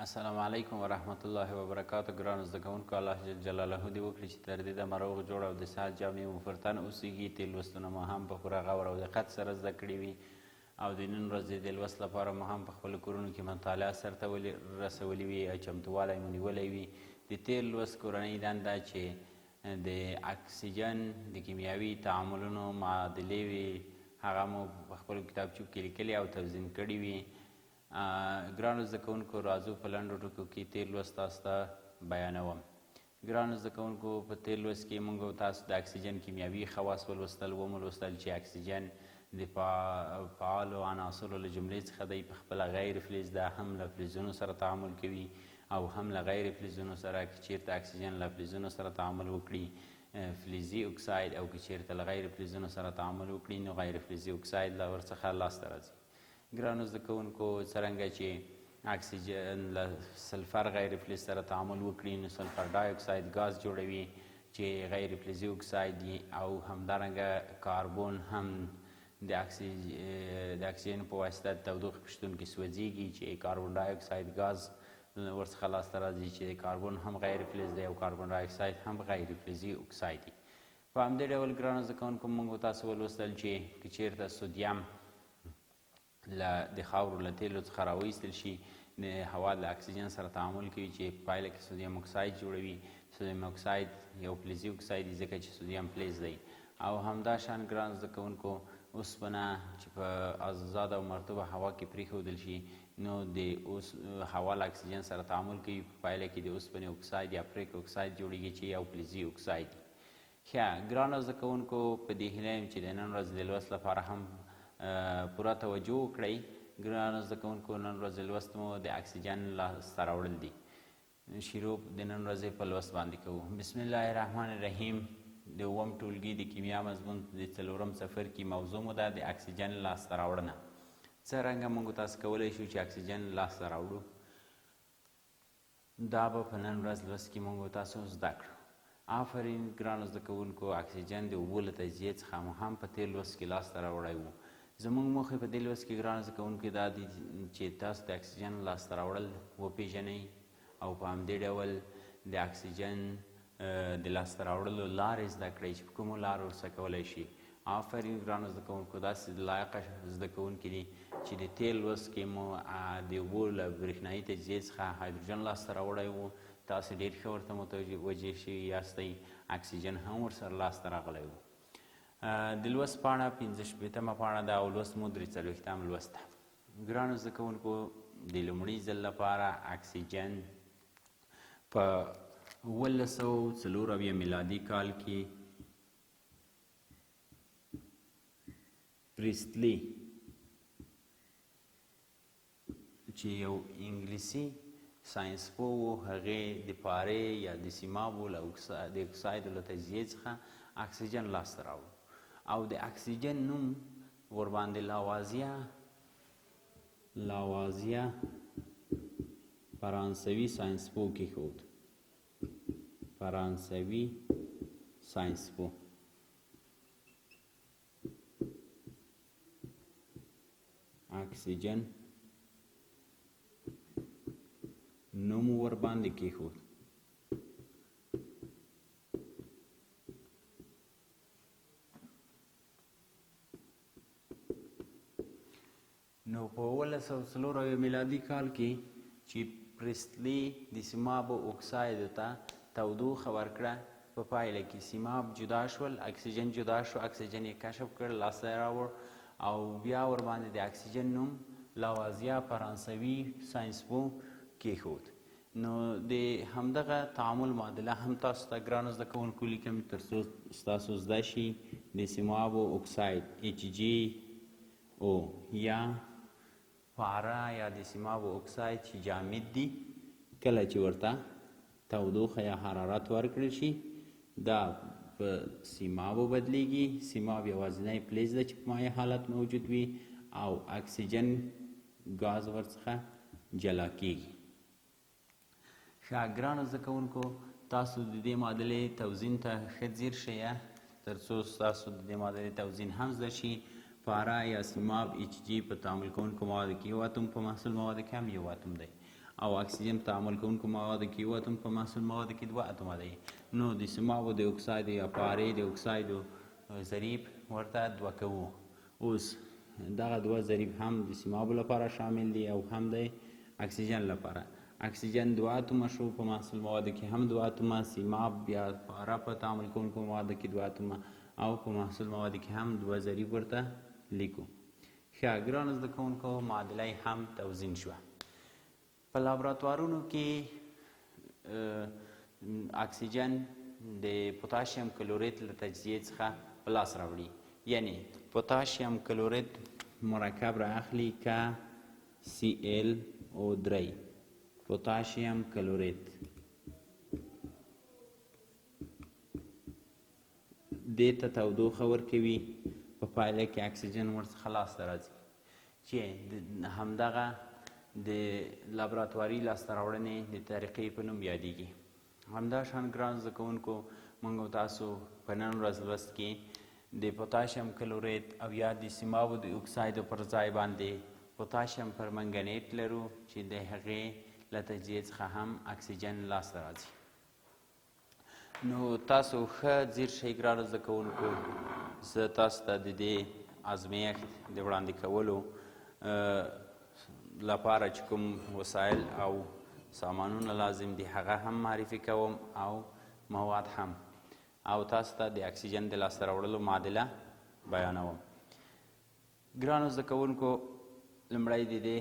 السلام علیکم ورحمت الله وبرکاتو. ګرانو زده کوونکو، الله جل جلاله دې وکړي چې تر دې دمه روغ جوړ او د صحت جامې مو پر تن اوسېږي. تی لوستونه مو هم په پوره غور او دقت سره زده کړي وي او د نن ورځې د لوست لپاره مو هم په خپلو کورونو کې مطالعه سرته رسولي وي او چمتووالی مو نیولی وي. د تیر لوست کورنۍ دنده چې د اکسیجن د کیمیاوي تعاملونو معادلې وي هغه مو په خپلو کتابچو کې لیکلي او توزین کړي وي. ګرانو زده کوونکو، راځو په لنډو ټکو کې تیر لوست تاسو ته بیانوم. ګرانو زده کوونکو، په تیر لوست کې موږ تاسو د اکسیجن کیمیاوي خواص ولوستل. ولوستل چې اکسیجن د فعالو عناصرو له جملې څخه دی، په خپله غیر فلز ده، هم له فلزونو سره تعامل کوي او هم له غیر فلزونو سره. که چیرته اکسیجن له فلزونو سره تعامل وکړي فلزي اکساید، او که چیرته له غیر فلزونو سره تعامل وکړي نو غیر فلزي اکساید له ورڅخه لاسته راځي. ګرانو زده کوونکو، څرنګه چې اکسیجن له سلفر غیر فلز سره تعامل وکړي نو سلفر ډای اکساید ګاز جوړوي چې غیر فلزي اکساید دي، او همدارنګه کاربون هم د اکسیجن په واسطه د تودوخې په شتون کې سوځېږي چې کاربون ډای اکساید ګاز ورڅخه لاسته راځي چې کاربون هم غیر فلز دی او کاربون ډای اکساید هم غیر فلزي اکساید دي. په همدې ډول ګرانو زده کوونکو، موږ تاسو ولوستل چې که چیرته سودیم د خاورو له تیلو څخه راوایستل شي، د هوا له اکسیجن سره تعامل کوي چې په پایله کې سودیم اکساید جوړوي. سودیم اکساید یو فلزي اکساید دی ځکه چې سودیم فلز دی. او همدا شان ګران زده کوونکو، اوسپنه چې په آزاده او مرطوبه هوا کې پرېښودل شي نو د هوا له اکسیجن سره تعامل کوي، په پایله کې د اوسپنې اکساید یا پریک اکساید جوړیږي چې یو فلزي اکساید دی. ښه ګرانو زده کوونکو، په دې هیله یم چې د نن ورځې د لوست لپاره هم پوره توجه وکړئ. ګرانو زده کوونکو، نن ورځې لوست مو د اکسیجن لاسته راوړل دي. شروع د نن ورځې په لوست باندې کوو. بسم الله الرحمن الرحیم. د اووم ټولګي د کیمیا مضمون د 4 څپرکي موضوع مو ده د اکسیجن لاسته راوړنه. څرنګه موږ تاسو کولی شو چې اکسیجن لاسته راوړو، دا به په نن ورځ لوست کې موږ تاسو زده کړو. آفرین ګرانو زده کوونکو، اکسیجن د اوبو له تجزیې څخه مو هم په تیر لوست کې لاسته راوړی و. زموږ موخې په دې لوست کې ګرانو زده کوونکو دا دي چې تاسو د اکسیجن لاسته راوړل وپېژنئ او په همدې ډول د اکسیجن د لاسته راوړلو لارې زده کړئ چې په کومو لارو ورڅخه کولی شي. آفرین ګرانو زده کوونکو، داسې لایقه زده کوونکي دي چې د تیر لوست کې مو د اوبو له برېښنایي تجزیې څخه هایدروجن لاسته راوړی و. تاسې ډېر ښه ورته متوجه شوي یاستئ. اکسیجن هم ورسره لاسته راغلی و. د لوست پاڼه 45مه پاڼه ده او لوست مو 43 لوست ده. ګرانو زده کوونکو، د لومړي ځل لپاره اکسیجن په 1904 میلادي کال کې پریستلی چې یو انګلیسي ساینسپوه و، هغې د پارې یا د سیمابو د اکسایدو له تجزیې څخه اکسیجن لاسته راوړو او د اکسیجن نوم ورباندې لاوازیه فرانسوي ساینسپوه کېښود. فرانسوي ساینسپوه اکسیجن نوم ورباندې کېښود. نو په 1904 میلادي کال کې چې پریستلی د سیمابو اکسایدو ته تودوخه ورکړه، په پایله کې سیماب جدا شول، اکسیجن جدا شو. اکسیجن یې کشف کړ، لاسته راوړ او بیا ورباندې د اکسیجن نوم لاوازیه فرانسوي ساینسپوه کېښود. نو د همدغه تعامل معادله هم تاسو ته ګرانو زده کوونکو لیکم تر څو ستاسو زده شي. د سیمابو اکساید HgO یا پاره یا د سیمابو اکساید چې جامد دي، کله چې ورته تودوخه یا حرارت ورکړل شي دا په سیمابو بدلیږي. سیماب یوازینی فلز ده چې په مایع حالت موجود وي او اکسیجن ګاز ورڅخه جلا کیږي. ښه ګرانو زده کوونکو، تاسو د دې معادلې توزین ته ښه ځیر شئ تر څو ستاسو د دې معادلې توزین هم زده شي. پاره یا سیماب HG په تعامل کوونکو موادو کې یو اتم، په محصول موادو کې هم یو اتم دی او اکسیجن په تعامل کوونکو موادو کې یو اتوم، په محصول موادو کې 2 اتومه دی. نو د سیمابو د اکساید یا پارې د اکسایدو ضریب ورته 2 کوو. اوس دغه 2 ضریب هم د سیمابو لپاره شامل دي او هم د اکسیجن لپاره. اکسیجن 2 اتومه شو، په محصول موادو کې هم 2 اتومه، سیماب یا پاره په تعامل کوونکو موادو کې 2 اتومه او په محصول موادو کې هم 2 ضریب ورته لیکو. ښه ګرانو زده کوونکو، معادله هم توزین شوه. په لابراتوارونو کې اکسیجن د پوتاشیم کلوریت له تجزیې څخه په لاس راوړي، یعنی پوتاشیم کلوریت مرکب را اخلي که ClO3 پوتاشیم کلوریت. دې ته تودوخه ورکوي، په پایله کې اکسیجن ورڅخه لاسته راځي چې همدغه د لابراتواري لاسته راوړنې د طریقې په نوم یادیږي. همداشان ګران زده کوونکو، موږ او تاسو په نن ورځ لوست کې د پوتاشیم کلوریت او یا د سیمابو د اکسایدو پر ځای باندې پوتاشیم پرمنګنیټ لرو چې د هغې له تجزیې څخه هم اکسیجن لاسته راځي. نو تاسو ښه ځیر شئ ګرانو زده کوونکو. زه تاسو ته د دې ازمېښت د وړاندې کولو لپاره چې کوم وسایل او سامانونه لازم دي هغه هم معرفي کوم او مواد هم، او تاسو ته د اکسیجن د لاسته راوړلو معادله بیانوم. ګرانو زده کوونکو، لومړی د دې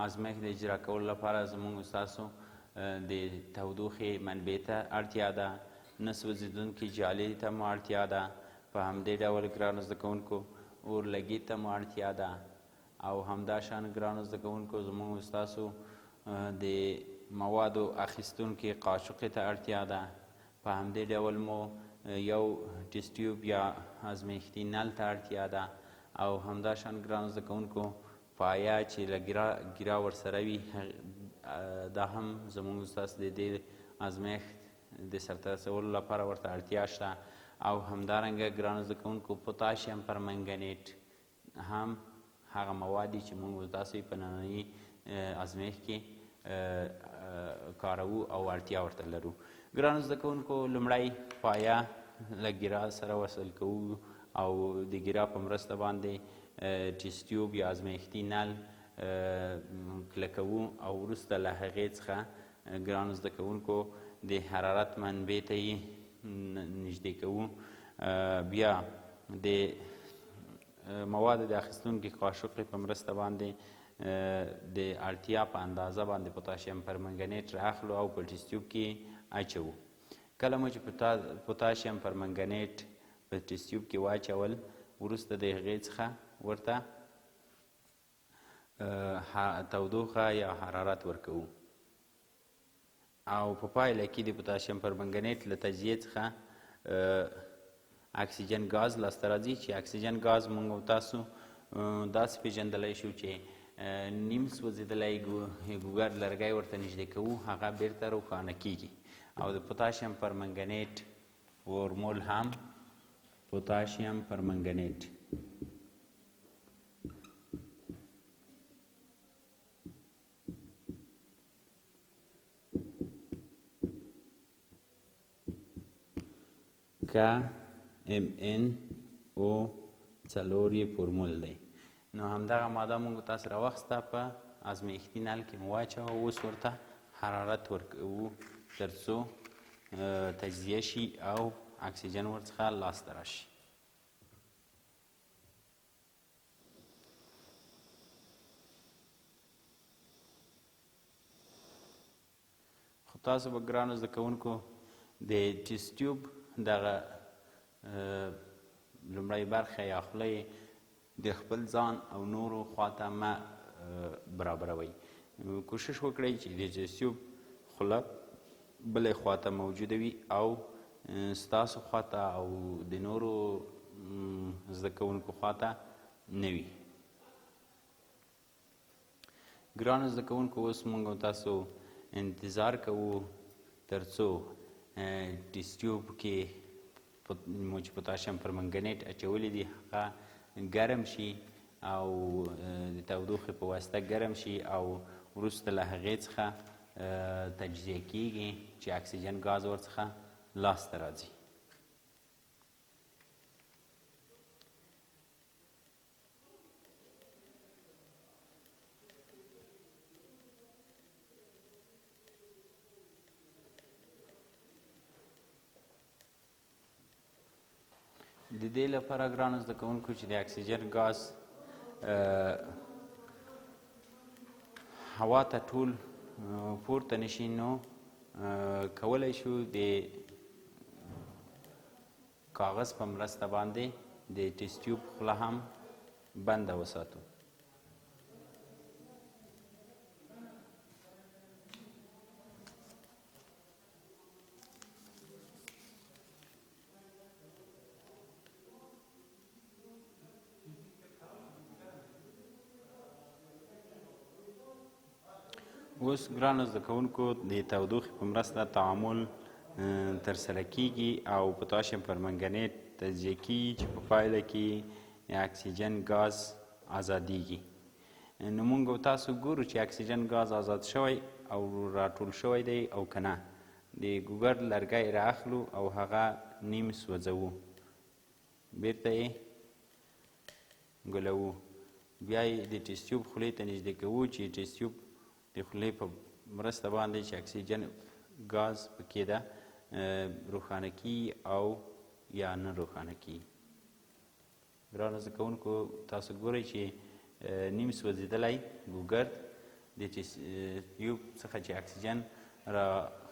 ازمېښت د اجرا کولو لپاره زموږ ستاسو د تودوخې منبع ته اړتیا ده، نه سوځېدونکي جالۍ ته مو اړتیا ده، په همدې ډول ګرانو زده کوونکو اورلګي ته مو اړتیا ده، او همداشان ګرانو زده کوونکو زموږ ستاسو د موادو اخیستونکي قاشقې ته اړتیا ده، په همدې ډول مو یو ټیسټ ټیوب یا ازمېښتي نل ته اړتیا ده، او همداشان ګرانو زده کوونکو پایه چې له ګیره ورسره وي دا هم زموږ ستاسو د دې ازمېښت د سرته رسولو لپاره ورته اړتیا شته، او همدارنګه ګرانو زده کوونکو پوتاشیم پرمنګنیټ هم هغه مواد دي چې موږ تاسو په ننني ازمېښت کې کاروو او اړتیا ورته لرو. ګرانو زده کوونکو، لومړی پایه له ګیره سره وصل کوو او د ګیره په مرسته باندې ټیسټ ټیوب یا ازمېښتي نل کلکوو، او وروسته له هغې څخه ګرانو زده کوونکو د حرارت منبع ته یې نږدې کوو. بیا د موادو د اخیستونکي قاشقې په مرسته باندې د اړتیا په اندازه باندې پوتاشیم پرمنګنیټ رااخلو او په ټیسټ ټیوب کې اچوو. کله مو چې پوتاشیم پرمنګنیټ په ټیسټ ټیوب کې واچول، وروسته د هغې څخه ورته تودوخه یا حرارت ورکوو، او په پایله کې د پوتاشیم پرمنګنیټ له تجزیې څخه اکسیجن ګاز لاسته راځي، چې اکسیجن ګاز موږ او تاسو داسې پېژندلی شو چې نیم سوځېدلی ګوګر لرګی ورته نږدې کوو، هغه بیرته روښانه کیږي. او د پوتاشیم پرمنګنیټ فورمول هم پوتاشیم پرمنګنیټ KMnO 4 یې فورمول دی. نو همدغه ماده موږ تاسو راوخسته په ازمېښتي نل کې مو واچوه، اوس ورته حرارت ورکوو تر څو تجزیه شي او اکسیجن ورڅخه لاسته راشي. خو تاسو به ګرانو زده کوونکو د ټیسټ ټیوب دغه لومړی برخه یا خوله د خپل ځان او نورو خواته مه برابروئ. کوشش وکړئ چې د ټیسټ ټیوب خوله بلې خواته موجوده وي او ستاسو خواته او د نورو زده کوونکو خواته نه وي. ګرانو زده کوونکو، اوس موږ تاسو انتظار کوو تر څو ټیسټ ټیوب کې مو چې پوتاشیم پرمنګنیټ اچولی دي هغه ګرم شي او د تودوخې په واسطه ګرم شي، او وروسته له هغې څخه تجزیه کیږي چې اکسیجن ګاز ورڅخه لاسته راځي. د دې لپاره ګرانو زده کوونکو چې د اکسیجن ګاز هوا ته ټول پورته نشي نو کولی شو د کاغذ په مرسته باندې د ټیسټ ټیوب خوله هم بنده وساتو. اوس ګرانو زده کوونکو د تودوخې په مرسته تعامل ترسره کیږي او پوتاشیم پرمنګنیټ تجزیه کیږي چې په پایله کې اکسیجن ګاز ازادیږي. نو موږ او تاسو ګورو چې اکسیجن ګاز آزاد شوی او راټول شوی دی او که نه. د ګوګر لرګی رااخلو او هغه نیم سوځوو، بیرته یې ګلوو، بیا یې د ټیسټ ټیوب خولې ته نږدې کوو چې ټیسټ ټیوب د خولې په مرسته باندې چې اکسیجن ګاز پکې ده روښانه کیږي او یا نه روښانه کیږي. ګرانو زده کوونکو تاسو ګورئ چې نیم سوځېدلی ګوګر د ټیسټ ټیوب څخه چې اکسیجن را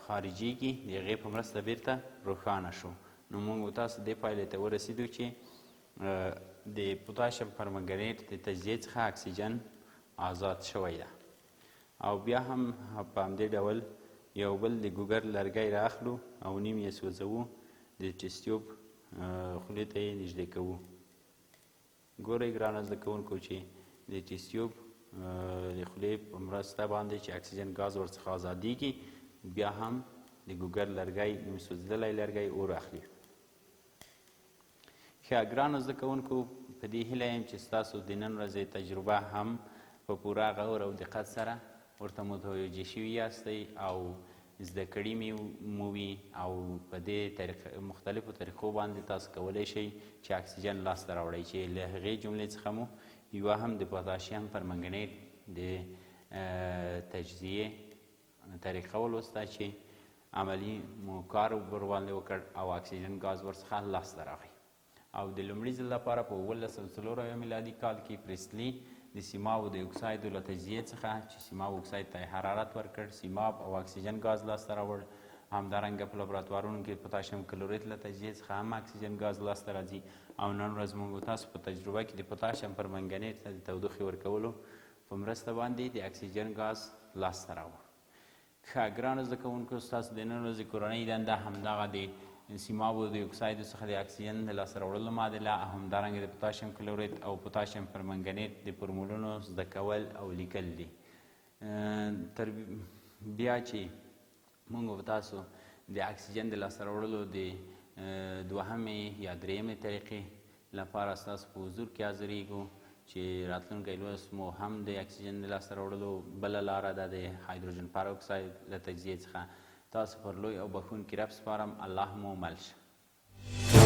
خارجیږي د هغې په مرسته بیرته روښانه شو. نو موږ تاسو دې پایلې ته ورسېدو چې د پوتاشیم پرمنګنیټ د تجزیې څخه اکسیجن آزاد شوی ده. او بیا هم په همدې ډول یو بل د ګوګر لرګی رااخلو او نیم یې سوځوو، د ټیسټ ټیوب خولې ته یې نږدې کوو. ګورئ ګرانو زده کوونکو چې د ټیسټ ټیوب د خولې په مرسته باندې چې اکسیجن ګاز ورڅخه ازادیږي، بیا هم د ګوګر لرګی نیم سوځېدلی لرګی اور اخلي. ښه ګرانو زده کوونکو په دې هیله یم چې ستاسو د نن ورځې تجربه هم په پوره غور او دقت سره ورته متوجه شوي یاستئ او زده کړي مو وي او په دې مختلفو طریقو باندې تاسو کولی شئ چې اکسیجن لاسته راوړئ، چې له هغې جملې څخه مو یوه هم د پوتاشیم پرمنګنیټ د تجزیې طریقه ولوسته چې عملي مو کار ورباندې وکړ او اکسیجن ګاز ورڅخه لاسته راغی. او د لومړي ځل لپاره په 1904 میلادي کال کې پریسلي د سیمابو د اکسایدو له تجزیې څخه چې سیماب اکساید ته حرارت ورکړ، سیماب او اکسیجن ګاز لاسته راوړ. همدارنګه په لابراتوارونو کې پوتاشیم کلوریت له تجزیې څخه هم اکسیجن ګاز لاسته راځي. او نن ورځ موږ تاسو په تجربه کې د پوتاشیم پرمنګنیټ ته د تودوخې ورکولو په مرسته باندې د اکسیجن ګاز لاسته راوړ. ښه ګرانو زده کوونکو ستاسو د نن ورځې کورنۍ دنده همدغه د سیمابو د اکسایدو څخه د اکسیجن د لاسته راوړلو معادله، همدارنګه د پوتاشیم کلوریت او پوتاشیم پرمنګنیټ د فورمولونو زده کول او لیکل دي. تر بیا چې موږ به تاسو د اکسیجن د لاسته راوړلو د دوهمې یا درېیمې طریقې لپاره ستاسو په حضور کې حاضرېږو چې راتلونکی لوست مو هم د اکسیجن د لاسته راوړلو بله لاره ده د هایدروجن پاراکساید له تجزیې څخه. تاسو پر لوی او بخښونکي رب سپارم. الله مو مل شه.